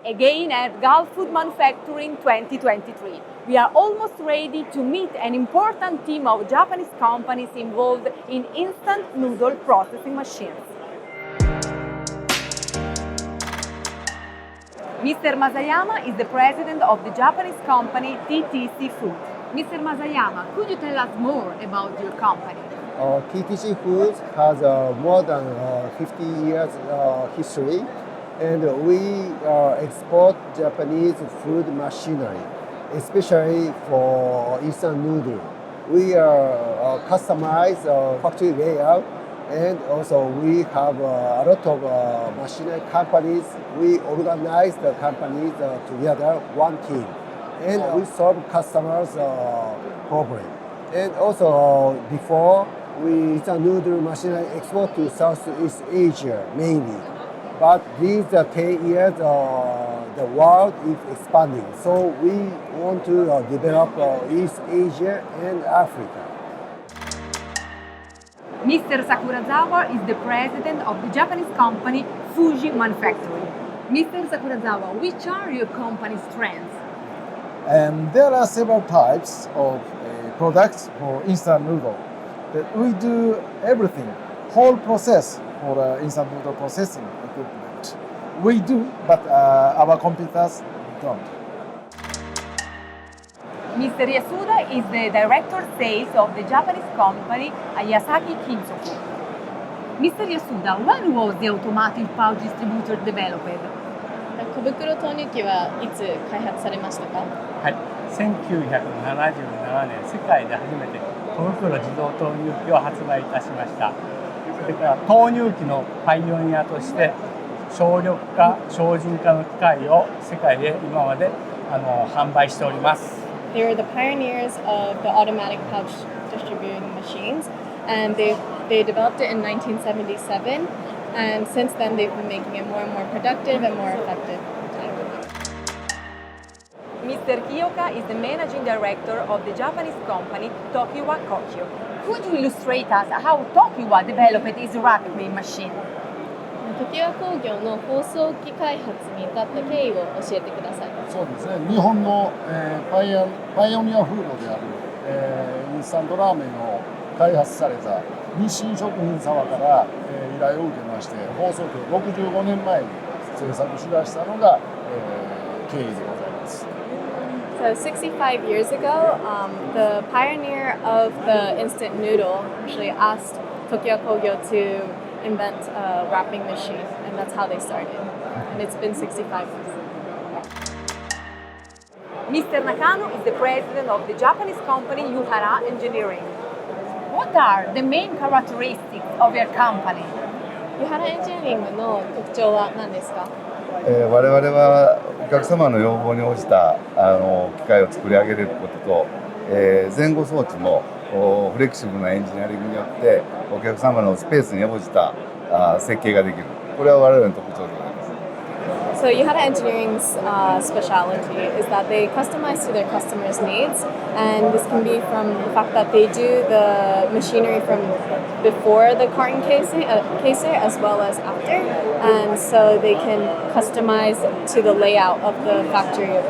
again at Gulfood Manufacturing 2023. We are almost ready to meet an important team of Japanese companies involved in instant noodle processing machines. Mr. Masayama is the president of the Japanese company TTC Foods. Mr. Masayama, could you tell us more about your company? TTC Foods has more than 50 years history, and we export Japanese food machinery, especially for instant noodle. We customize factory layout, and also we have a lot of machinery companies. We organize the companies together, one team, and we solve customers' problem. And also before, we instant noodle machinery export to Southeast Asia mainly. But these 10 years, the world is expanding. So we want to develop East Asia and Africa. Mr. Sakurazawa is the president of the Japanese company FUJI Manufacturing. Mr. Sakurazawa, which are your company's strengths? There are several types of products for instant noodle. But we do everything, whole process for instant noodle processing equipment. We do, but our competitors don't. Mr. Yasuda is the director sales of the Japanese company ASAHI KINZOKU. Mr. Yasuda, when was the automatic pouch distributor developed? 小袋投入機はいつ開発されましたか？はい、1977年、世界で初めて小袋自動投入機を発売いたしました。それから投入機のパイオニアとして省力化、省人化の機械を世界で今まで販売しております。They were the pioneers of the automatic pouch distributing machines, and they developed it in 1977. And since then, they've been making it more and more productive and more effective. Mr. Kiyoka is the managing director of the Japanese company TOKIWA KOGYO. Could you illustrate us how TOKIWA developed its racking machine? トキワ工業の包装機開発に至った経緯を教えてください。そうですね。日本の、パイオニアフードである、インスタントラーメンを開発された日清食品様から、依頼を受けまして、包装機を65年前に制作しだしたのが、経緯でございます。So 65 years ago, the pioneer of the instant noodle actually asked TOKIWA KOGYO to invent a wrapping machine, and that's how they started. And it's been 65 years. Mr. Nakano is the president of the Japanese company YUHARA Engineering. What are the main characteristics of your company? YUHARA Engineering の特徴は何ですか？我々はお客様の要望に応じた機械を作り上げることと、前後装置もフレキシブルなエンジニアリングによってお客様のスペースに応じた設計ができる。これは我々の特徴でございます。So YUHARA Engineering's specialty is that they customize to their customers' needs, and this can be from the fact that they do the machinery from before the carton caser as well as after, and so they can customize to the layout of the factory